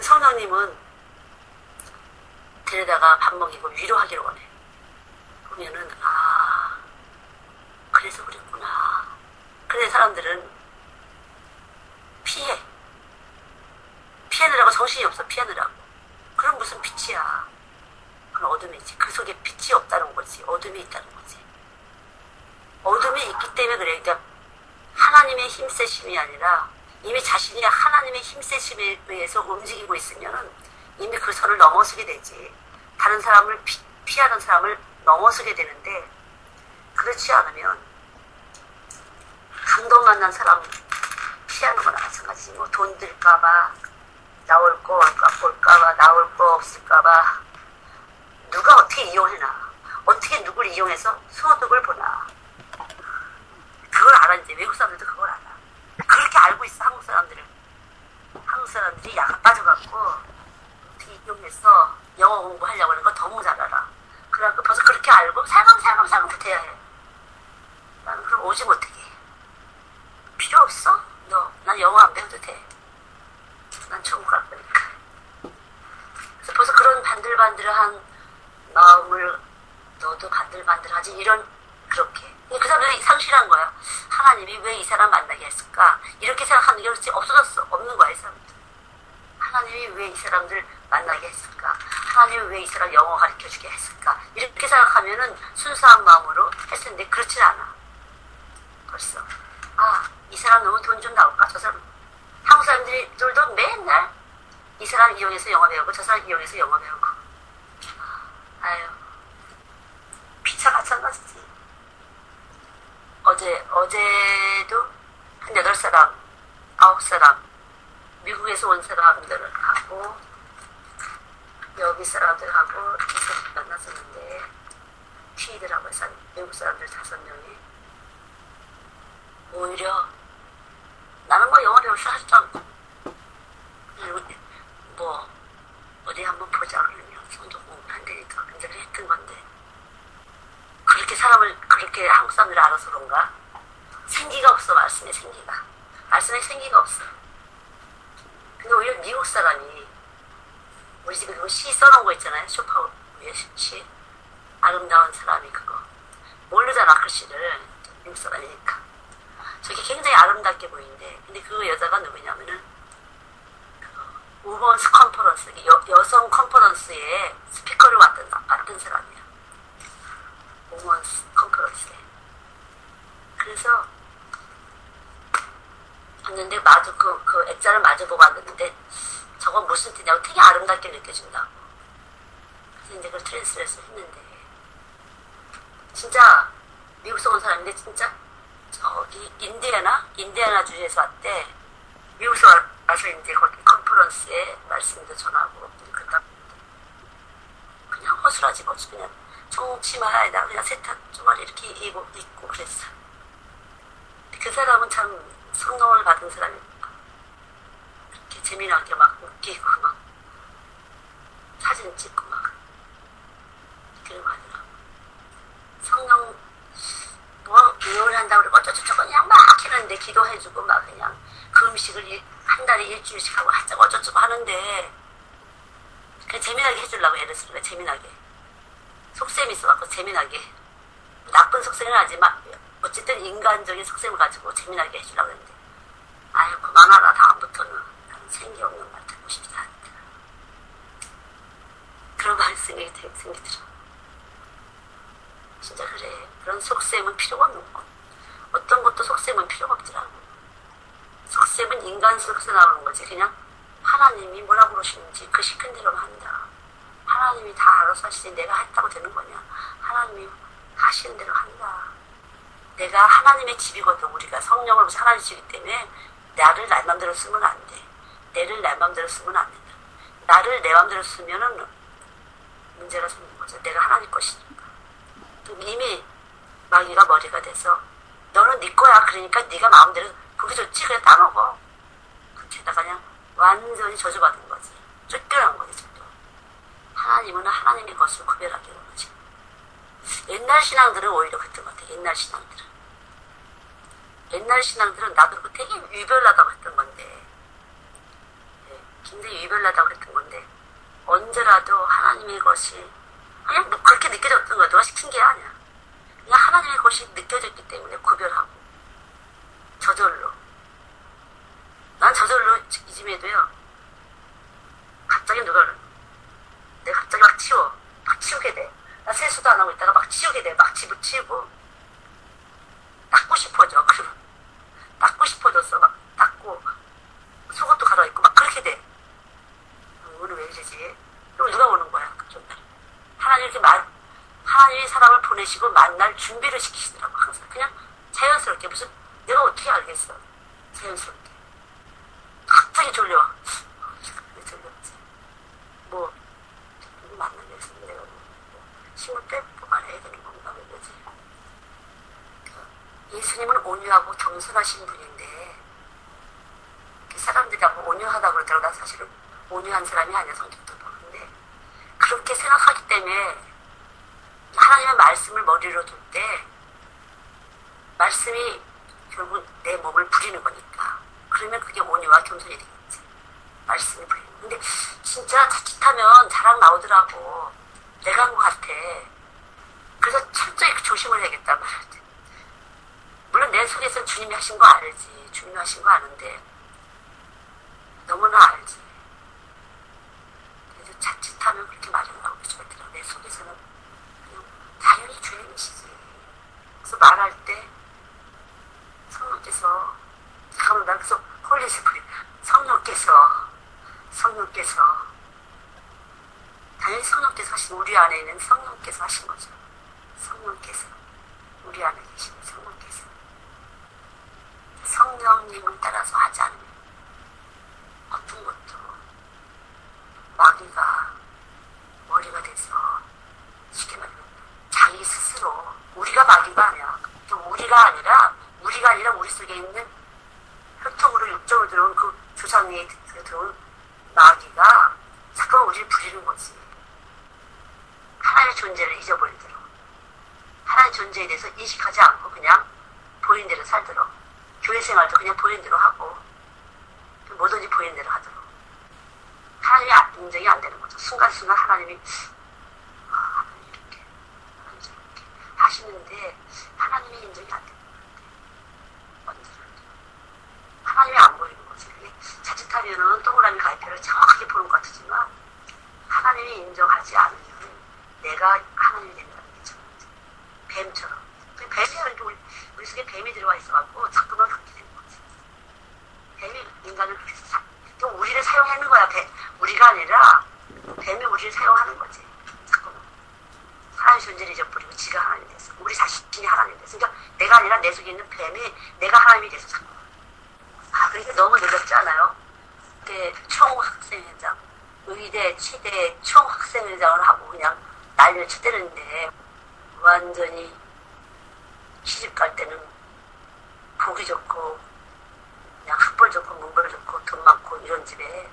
성령님은 데려다가 밥 먹이고 위로하기를 원해. 보면은 그래서 그랬구나. 그래 사람들은 피해느라고 정신이 없어. 피하느라고. 그럼 무슨 빛이야. 그건 어둠이 있지. 그 속에 빛이 없다는 거지. 어둠이 있다는 거지. 어둠이 있기 때문에 그래. 그러니까 하나님의 힘세심이 아니라 이미 자신이 하나님의 힘세심에 의해서 움직이고 있으면 이미 그 선을 넘어서게 되지. 다른 사람을 피하는 사람을 넘어서게 되는데, 그렇지 않으면 강도 만난 사람 피하는 거나 마찬가지지. 뭐 돈 들까봐, 나올 거 올까봐, 나올 거 없을까봐, 누가 어떻게 이용해나, 어떻게 누굴 이용해서 소득을 보나, 그걸 알아. 이제 외국 사람들도 그걸 알아. 그렇게 알고 있어. 한국 사람들이 약간 빠져갖고 어떻게 이용해서 영어 공부하려고 하는 거 너무 잘 알아. 그래갖고 벌써 그렇게 알고 살금살금 해야 해. 나는 그럼 오지 못하게. 필요 없어? 난 영어 안 배워도 돼. 난 천국 갈 거니까. 그래서 벌써 그런 반들반들한 마음을, 너도 반들반들하지, 이런, 그렇게. 그 사람들이 상실한 거야. 하나님이 왜 이 사람 만나게 했을까? 이렇게 생각하는 게 그렇지 없어졌어. 없는 거야, 이 사람들. 하나님이 왜 이 사람들 만나게 했을까? 하나님이 왜 이 사람 영어 가르쳐주게 했을까? 이렇게 생각하면은 순수한 마음으로 했을 텐데, 그렇진 않아. 벌써. 이 사람 너무 돈 좀 나올까? 저 사람. 한국 사람들도 맨날 이 사람 이용해서 영어 배우고, 저 사람 이용해서 영어 배우고. 아유, 피차 마찬가지지. 어제도 한 8사람, 9사람, 미국에서 온 사람들하고, 여기 사람들하고 이렇게 만났었는데, 티들하고 해서 미국 사람들 5명이, 오히려, 나는 뭐 영어 배울 줄 하지도 않고, 뭐, 어디 한번 보자 그러면 성적 공부를 한다니까. 근데 했던 건데, 그렇게 한국 사람들이 알아서 그런가? 생기가 없어, 말씀에 생기가. 말씀에 생기가 없어. 근데 오히려 미국 사람이, 우리 집에 그거 시 써놓은 거 있잖아요. 쇼파 위에 시. 아름다운 사람이 그거. 모르잖아, 글씨를. 미국 사람이니까. 저게 굉장히 아름답게 보이는데, 근데 그 여자가 누구냐면은, 우먼스 컨퍼런스, 여성 컨퍼런스에 스피커를 맡은 사람이야. 우먼스 컨퍼런스에. 그래서 봤는데 그 액자를 마주보고 왔는데, 저건 무슨 뜻이냐고 되게 아름답게 느껴진다고. 그래서 이제 그걸 트랜스레이션 했는데, 진짜 미국에서 온 사람인데, 진짜 저기 인디애나 주에서 왔대. 미국에서 와서 이제 거기 컨퍼런스에 말씀도 전하고, 그냥 허술하지, 그냥 청치마에다가 그냥 세탁 쪼가리 이렇게 입고 그랬어. 그 사람은 참 성령을 받은 사람이, 그렇게 재미나게 막 웃기고 막 사진 찍고 막 그러고 하더라고. 성령 뭐 예언을 한다고 그러고 어쩌고저쩌고 그냥 막 하는데, 기도해주고 막 그냥 그 음식을 한 달에 일주일씩 하고 어쩌고저쩌고 하는데, 그냥 재미나게 해주려고 애를 쓰는 거야. 재미나게. 속셈이 있어갖고 재미나게. 나쁜 속셈은 하지만 어쨌든 인간적인 속셈을 가지고 재미나게 해주려고 했는데, 아유 그만하라. 다음부터는 나는 생기 없는 말 듣고 싶지 않다. 그런 말씀이 생기더라. 진짜 그래. 그런 속셈은 필요가 없는 거. 어떤 것도 속셈은 필요가 없더라고. 속셈은 인간 속에서 나오는 거지. 그냥 하나님이 뭐라고 그러시는지 그 시킨 대로만 한다. 하나님이 다 알아서 하시지 내가 했다고 되는 거냐. 하나님이 하시는 대로 한다. 내가 하나님의 집이거든. 우리가 성령을 하나님의 집이기 때문에 나를 내 맘대로 쓰면 안 돼. 내를 내 맘대로 쓰면 안 된다. 나를 내 맘대로 쓰면은 문제가 생기는 거죠. 내가 하나님 것이니까. 이미 마귀가 머리가 돼서 너는 네 거야. 그러니까 네가 마음대로 그게 좋지. 그래 다 먹어. 그렇게다가 그냥 완전히 저주받은 거지. 쫓겨난 거지. 쫓겨. 하나님은 하나님의 것을 구별하게 하는 거지. 옛날 신앙들은 오히려 그랬던 것 같아. 옛날 신앙들은 나도 그렇고 되게 유별나다고 했던 건데, 굉장히 유별나다고 했던 건데, 언제라도 하나님의 것이 그냥 뭐 그렇게 느껴졌던 거야. 누가 시킨 게 아니야. 그냥 하나님의 것이 느껴졌기 때문에 구별하고, 저절로. 난 저절로 이쯤에도요, 갑자기 내가 갑자기 막 치워. 세수도 안 하고 있다가 막 치우게 돼. 막 집어치우고 닦고 싶어져. 그럼 닦고 싶어졌어. 막 닦고 속옷도 갈아입고 막 그렇게 돼. 오늘 왜 이러지? 그럼 누가 오는 거야? 하나님이 사람을 보내시고 만날 준비를 시키시더라고. 항상 그냥 자연스럽게. 무슨 내가 어떻게 알겠어. 자연스럽게. 갑자기 졸려. 왜 졸렸지? 뭐 누구 만나면서 내가 힘을 빼 뽑아내야 되는 건가? 왜 그러지? 예수님은 온유하고 겸손하신 분인데 사람들이 온유하다고 그러더라고. 난 사실은 온유한 사람이 아니야. 성격도 보는데 그렇게 생각하기 때문에 하나님의 말씀을 머리로 둘 때 말씀이 결국 내 몸을 부리는 거니까 그러면 그게 온유와 겸손이 되겠지. 말씀이 부리는 거. 근데 진짜 자칫하면 자랑 나오더라고. 내가 한 것 같아. 그래서 철저히 조심을 해야겠다 말할 때. 물론 내 속에서 주님이 하신 거 알지. 주님이 하신 거 아는데 너무나 알지. 그래서 자칫하면 그렇게 말이 나오기 좋더라고. 내 속에서는 그냥 당연히 주님이시지. 그래서 말할 때 성령께서 잠깐만 나 그래서 홀리 스프릿 성령께서 당연히 성령께서 하신 우리 안에 있는 성령께서 하신 거죠. 성령께서 우리 안에 계시는 성령께서 성령님을 따라서 하지 않으면 어떤 것도 마귀가 머리가 돼서 쉽게 말하면 자기 스스로 우리가 마귀가 아니야. 우리가 아니라 우리 속에 있는 혈통으로 육적으로 들어온 그 조상에 들어온 마귀가 자꾸 우리를 부리는 거지. 하나님의 존재를 잊어버리도록 하나님의 존재에 대해서 인식하지 않고 그냥 보이는 대로 살도록 교회 생활도 그냥 보이는 대로 하고 뭐든지 보이는 대로 하도록 하나님이 인정이 안 되는 거죠. 순간순간 하나님이 하나님 이렇게 하시는데 하나님이 인정이 안 되는 거예요. 하나님이 안 보이는 거지. 자칫하면은 동그라미 가위표를 정확하게 보는 것 같지만 하나님이 인정하지 않으면 내가 하나님이 된다는 게 참 뱀처럼. 뱀이 우리 속에 뱀이 들어와 있어갖고 자꾸만 그렇게 되는 거지. 뱀이 인간을 그렇게 또 우리를 사용하는 거야. 우리가 아니라 뱀이 우리를 사용하는 거지. 자꾸만 하나님의 존재를 잊어버리고 지가 하나님이 됐어. 우리 자신이 하나님이 됐어. 그러니까 내가 아니라 내 속에 있는 뱀이 내가 하나님이 돼서 자꾸만. 그러니까 너무 늦었지 않아요? 그때 총학생회장, 의대, 치대 총학생회장을 하고 그냥 난리를 치대는데 완전히 시집 갈 때는 보기 좋고 그냥 학벌 좋고 문벌 좋고 돈 많고 이런 집에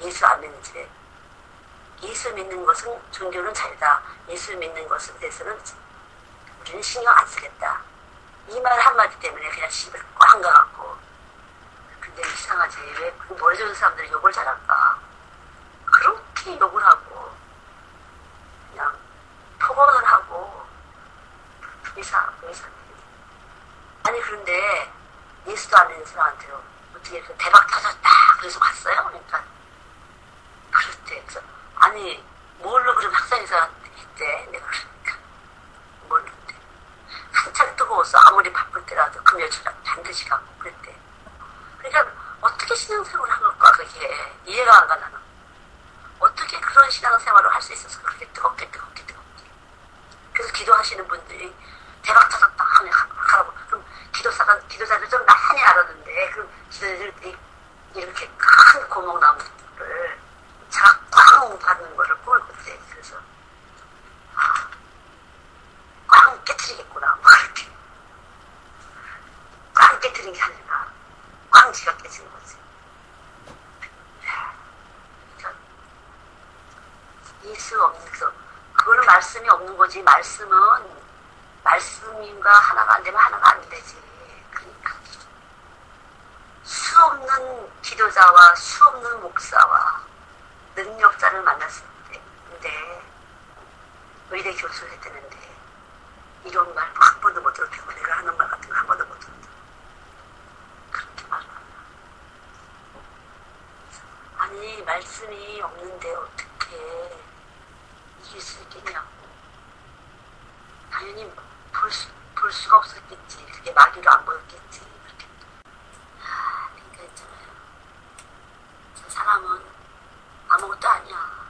예수 안 믿는 집에 예수 믿는 것은 종교는 자유다. 예수 믿는 것에 대해서는 우리는 신경 안 쓰겠다. 이 말 한마디 때문에 그냥 시집을 꽉 가갖고 근데 이상하지. 왜 머리 좋은 사람들이 욕을 잘할까? 그렇게 욕을 하고 그냥 폭언을 하고 의사 아니 그런데 예수도 안 믿는 사람한테요 어떻게 대박 터졌다 그래서 갔어요? 그러니까 그렇대. 그래서 아니 뭘로 그럼 학생회사한테 했대. 내가 그러니까 모르는데 한참 뜨거워서 아무리 바쁠 때라도 금요일처럼 반드시 가고 그랬대. 그러니까 어떻게 신앙생활을 한 걸까? 그게 이해가 안 가. 나는 어떻게 그런 신앙생활을 할 수 있어서 그렇게 뜨겁게 그래서 기도하시는 분들이 대박 터졌다 하면 하라고. 그럼 기도자들 좀 많이 알았는데 그럼 기도자들이 이렇게 큰 고목나무를 꽉 받는 거를 꿈을 꿨대. 그래서 꽉 깨트리겠구나 뭐 그렇게 꽉 깨트린 게 아니라 꽝 지가 깨지는 거지. 그러니까 예수 없는 그거는 말씀이 없는 거지. 말씀인가 하나가 안 되면 하나가 안 되지. 그러니까 수 없는 기도자와 수 없는 목사와 능력자를 만났을 때 근데 의대 교수를 했다는데 이런 말 한 번도 못 들었고 내가 하는 말 같은 거 한 번도 못 들었다. 그렇게 말을 하나. 아니 말씀이 없는데 어떻게 이길 수 있겠냐고. 당연히 볼 수가 없었겠지. 그게 마귀로 안 보였겠지. 이렇게. 그러니까 있잖아요. 저 사람은 아무것도 아니야.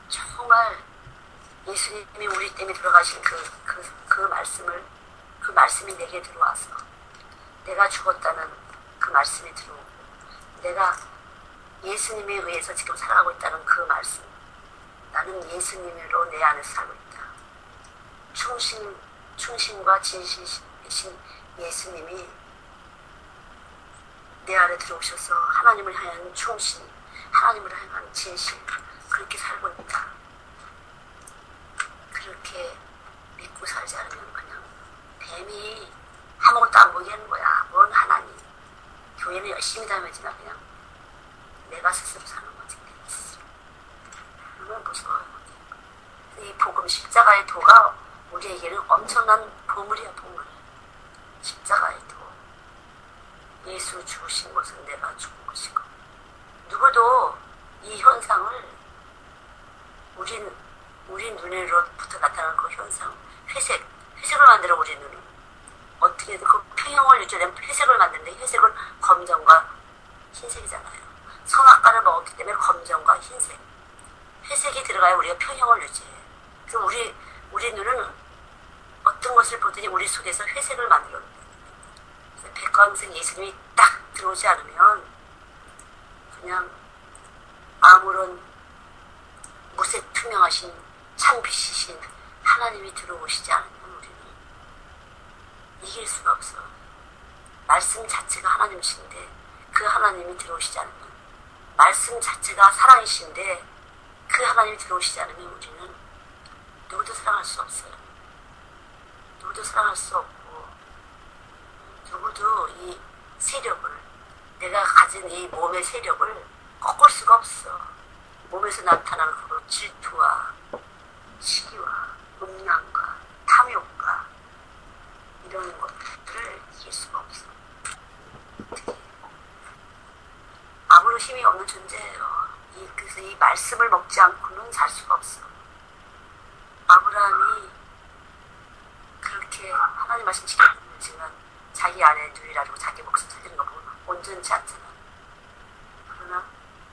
정말 예수님이 우리 때문에 들어가신 그 말씀이 내게 들어와서 내가 죽었다는 그 말씀이 들어오고 내가 예수님에 의해서 지금 살아가고 있다는 그 말씀. 나는 예수님으로 내 안에서 살고 있다. 충신과 진실이신 예수님이 내 안에 들어오셔서 하나님을 향한 충신, 하나님을 향한 진실, 그렇게 살고 있다. 그렇게 믿고 살지 않으면 그냥 뱀이 아무것도 안 보게 하는 거야. 뭔 하나님. 교회는 열심히 다니지만 그냥 내가 스스로 사는 거지. 그건 무서워요. 이 복음 십자가의 도가 우리에게는 엄청난 보물이야, 보물. 십자가의 도. 예수 죽으신 것은 내가 죽은 것이고. 누구도 이 현상을 우리 눈으로부터 나타나는 그 현상, 회색을 만들어 우리 눈은. 어떻게든 그 평형을 유지하려면 회색을 만드는데 회색은 검정과 흰색이잖아요. 선악과를 먹었기 때문에 검정과 흰색. 회색이 들어가야 우리가 평형을 유지해. 그래서 우리 눈은 어떤 것을 보더니 우리 속에서 회색을 만들어요. 백광생 예수님이 딱 들어오지 않으면 그냥 아무런 무색 투명하신 참빛이신 하나님이 들어오시지 않으면 우리는 이길 수가 없어. 말씀 자체가 하나님이신데 그 하나님이 들어오시지 않으면, 말씀 자체가 사랑이신데 그 하나님이 들어오시지 않으면 우리는 누구도 사랑할 수 없어요. 누구도 사랑할 수 없고 누구도 이 세력을, 내가 가진 이 몸의 세력을 꺾을 수가 없어. 몸에서 나타나는 그 질투와 시기와 음란과 탐욕과 이런 것들을 이길 수가 없어. 아무런 힘이 없는 존재예요. 그래서 이 말씀을 먹지 않고는 살 수가 없어. 아브라함이 그렇게 하나님 말씀 지켰지만 자기 아내 누이라고 자기 목숨 살리는 거 보면 온전치 않잖아. 그러나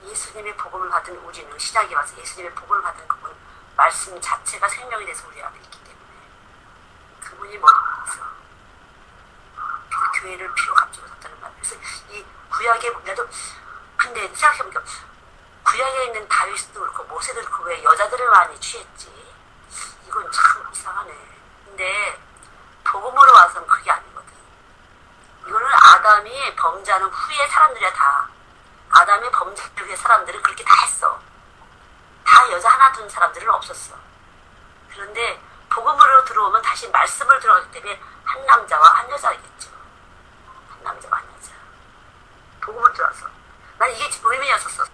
예수님의 복음을 받은 우리는, 신약에 와서 예수님의 복음을 받은 그분, 말씀 자체가 생명이 돼서 우리 안에 있기 때문에 그분이 머리에서 그 교회를 피로 감추고 섰다는 말. 그래서 이 구약에, 나도 근데 생각해보니까 구약에 있는 다윗도 그렇고 모세도 그렇고 왜 여자들을 많이 취했지? 이건 참 이상하네. 근데 복음으로 와서는 그게 아니거든. 이거는 아담이 범죄하는 후에 사람들이야. 다 아담이 범죄를 위해 사람들은 그렇게 다 했어. 다 여자 하나 둔 사람들은 없었어. 그런데 복음으로 들어오면 다시 말씀을 들어가기 때문에 한 남자와 한 여자겠죠. 한 남자와 한 여자. 복음으로 들어와서 난 이게 의미였었어.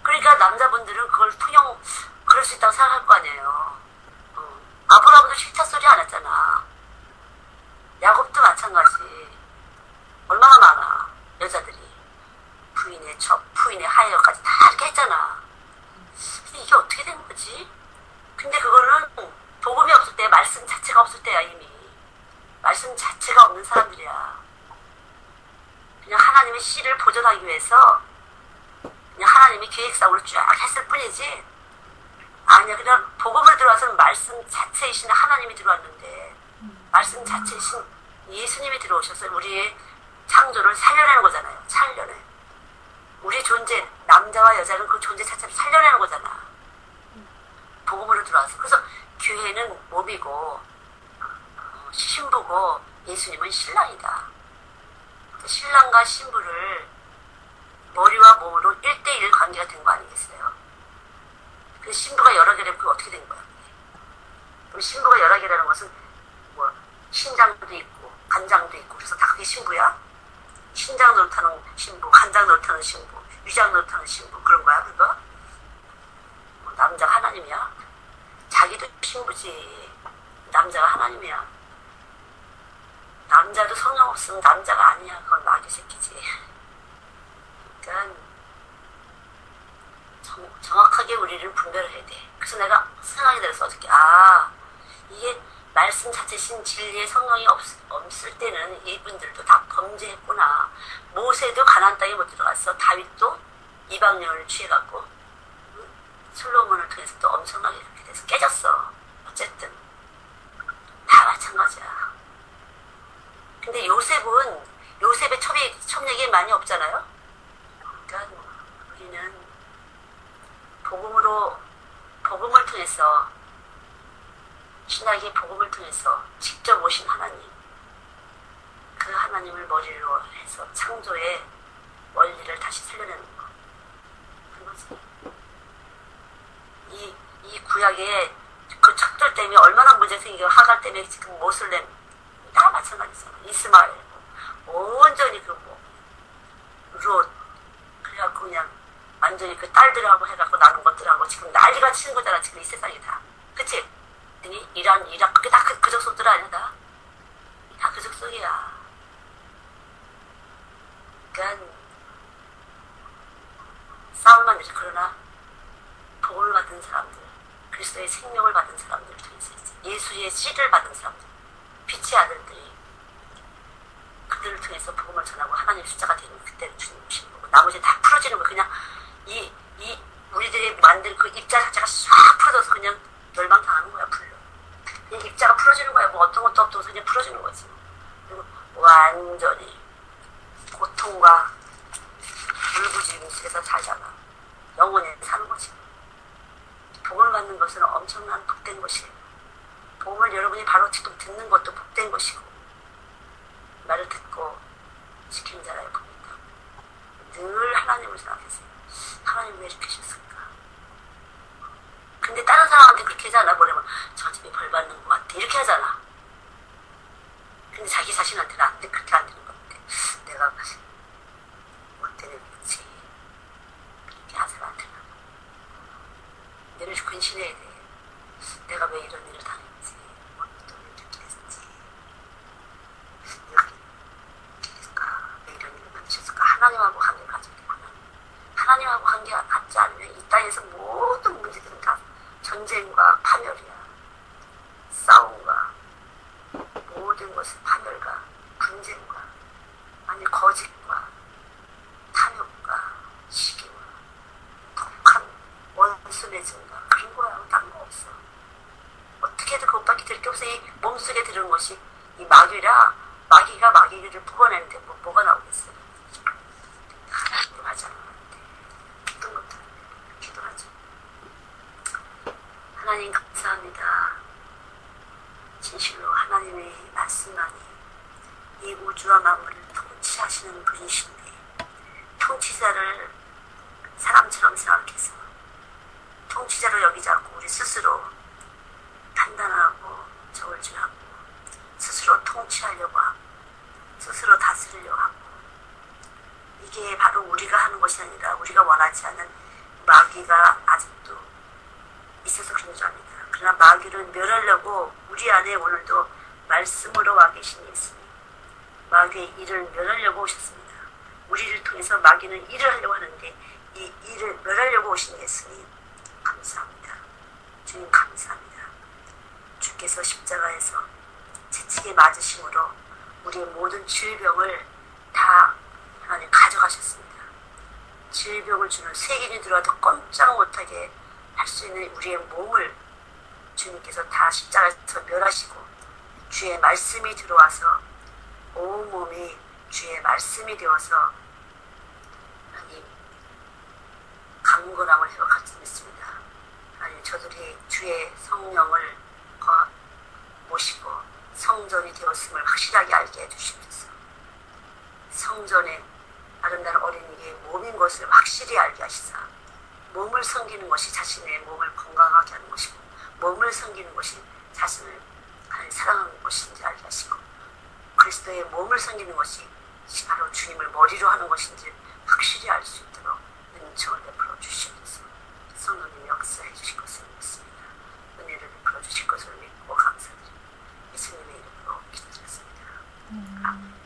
그러니까 남자분들은 그걸 통용, 그럴 수 있다고 생각할 거 아니에요. 아브라함도 싫다 소리 안 했잖아. 야곱도 마찬가지. 얼마나 많아 여자들이 부인의 부인의 하여까지 다 이렇게 했잖아. 근데 이게 어떻게 된 거지? 근데 그거는 복음이 없을 때, 말씀 자체가 없을 때야. 이미 말씀 자체가 없는 사람들이야. 그냥 하나님의 씨를 보존하기 위해서 그냥 하나님이 계획상으로 쫙 했을 뿐이지. 아니야, 그냥 복음을 들어와서는 말씀 자체이신 하나님이 들어왔는데, 말씀 자체이신 예수님이 들어오셔서 우리의 창조를 살려내는 거잖아요. 살려내. 우리 존재, 남자와 여자는 그 존재 자체를 살려내는 거잖아. 복음으로 들어와서. 그래서 교회는 몸이고 신부고 예수님은 신랑이다. 신랑과 신부를 머리와 몸으로 1대1 관계가 된 거 아니겠어요? 그 신부가 여러 개라면 그게 어떻게 된 거야? 그럼 신부가 여러 개라는 것은 뭐 신장도 있고 간장도 있고 그래서 다 그게 신부야? 신장 노릇하는 신부, 간장 노릇하는 신부, 위장 노릇하는 신부, 그런 거야 그거? 뭐 남자가 하나님이야? 자기도 신부지. 남자가 하나님이야. 남자도 성령 없으면 남자가 아니야. 그건 마귀 새끼지. 그러니까 정확하게 우리를 분별을 해야 돼. 그래서 내가 생각이 들어서 어저께 이게 말씀 자체신 진리의 성령이 없을 때는 이분들도 다 범죄했구나. 모세도 가나안 땅에 못 들어갔어. 다윗도 이방령을 취해갖고 솔로몬을 통해서 또 엄청나게 그렇게 돼서 깨졌어. 어쨌든 다 마찬가지야. 근데 요셉의 첩력이 많이 없잖아요. 그러니까 우리는 복음을 통해서, 신학의 복음을 통해서 직접 오신 하나님, 그 하나님을 머리로 해서 창조의 원리를 다시 살려내는 거. 그거지. 이 구약에 그 척들 때문에 얼마나 문제 생기고, 하갈 때문에 지금 모슬렘 다 마찬가지잖아. 이스마엘 온전히 롯 그래갖고 그냥 완전히 그 딸들하고 해갖고 나눈 것들하고 지금 난리가 치는 거잖아. 지금 이 세상이 다. 그치? 이란, 이락, 그게 다 그 족속들 아니야, 다? 다 그 족속이야. 그러니까 싸움만 되지. 그러나 복음을 받은 사람들, 그리스도의 생명을 받은 사람들을 통해서 예수의 씨를 받은 사람들, 빛의 아들들이 그들을 통해서 복음을 전하고 하나님 숫자가 되는 그때는 주님 오시는 거고, 나머지 다 풀어지는 거야. 그냥 우리들이 만든 그 입자 자체가 싹 풀어져서 그냥 멸망당하는 거야. 불로 그냥 입자가 풀어지는 거야. 뭐 어떤 것도 없어서 그냥 풀어지는 거지. 그리고 완전히 고통과 울부짖음 속에서 살다가 영원히 사는 거지. 복음을 받는 것은 엄청난 복된 것이에요. 복음을 여러분이 바로 지금 듣는 것도 복된 것이고, 말을 듣고 지키는 자라의 복이다. 늘 하나님을 생각했어요. 하나님 왜 이렇게 하셨을까? 근데 다른 사람한테 그렇게 하잖아. 뭐냐면 저 집이 벌 받는 것 같아. 이렇게 하잖아. 근데 자기 자신한테는 안 돼. 그렇게 안 되는 것 같아. 내가 못 되는 거지. 그렇게 한 사람한테는. 내를 근신해야 돼. 내가 왜 이런 일을 당했지? 또 왜 이렇게 됐지? 이렇게 됐을까? 왜 이런 일을 만드셨을까? 하나님하고 관계를 가지겠구나. 하나님하고 관계가 갖지 않으면 이 땅에서 모든 문제들은 다 전쟁과 파멸이야. 싸움과 모든 것은 파멸과 분쟁과 아니 거짓과 탐욕과 시기와 독한 원수 맺음과 그런 거야. 딴 거 없어. 어떻게든 그것밖에 될 게 없어. 이 몸속에 들은 것이 이 마귀라. 마귀가 마귀를 뽑아내는데 뭐가 나오겠어. 기도하잖아. 어떤 것들 기도하죠. 하나님 감사합니다. 진실로 하나님의 말씀만이 이 우주와 만물을 통치하시는 분이신데, 통치자를 사람처럼 생각해서 통치자로 여기지 않고 우리 스스로 판단하고 저울질하고 스스로 통치하려고 하고 스스로 다스리려고 하고, 이게 바로 우리가 하는 것이 아니라 우리가 원하지 않는 마귀가 아직도 있어서 그런 줄 압니다. 그러나 마귀를 멸하려고 우리 안에 오늘도 말씀으로 와 계신 예수님, 마귀의 일을 멸하려고 오셨습니다. 우리를 통해서 마귀는 일을 하려고 하는데 이 일을 멸하려고 오신 예수님 감사합니다. 주님 감사합니다. 주께서 십자가에서 채찍에 맞으심으로 우리의 모든 질병을 다 하나님 가져가셨습니다. 질병을 주는 세균이 들어와도 꼼짝 못하게 할 수 있는 우리의 몸을 주님께서 다 십자가에서 멸하시고, 주의 말씀이 들어와서 온 몸이 주의 말씀이 되어서 하나님 강건함을 회복할 수 있습니다. 하나님 저들이 주의 성령을 모시고 성전이 되었음을 확실하게 알게 해주시옵소서. 성전의 아름다운 어린이의 몸인 것을 확실히 알게 하시사, 몸을 섬기는 것이 자신의 몸을 건강하게 하는 것이고, 몸을 섬기는 것이 자신을 사랑하는 것인지 알게 하시고, 그리스도의 몸을 섬기는 것이 바로 주님을 머리로 하는 것인지 확실히 알 수 있도록 은총을 베풀어 주시옵소서. 성령님 역사해 주실 것을 믿습니다. 은혜를 베풀어 주실 것을 믿고 감사드립니다. 예수님의 이름으로 기도드렸습니다. 아멘.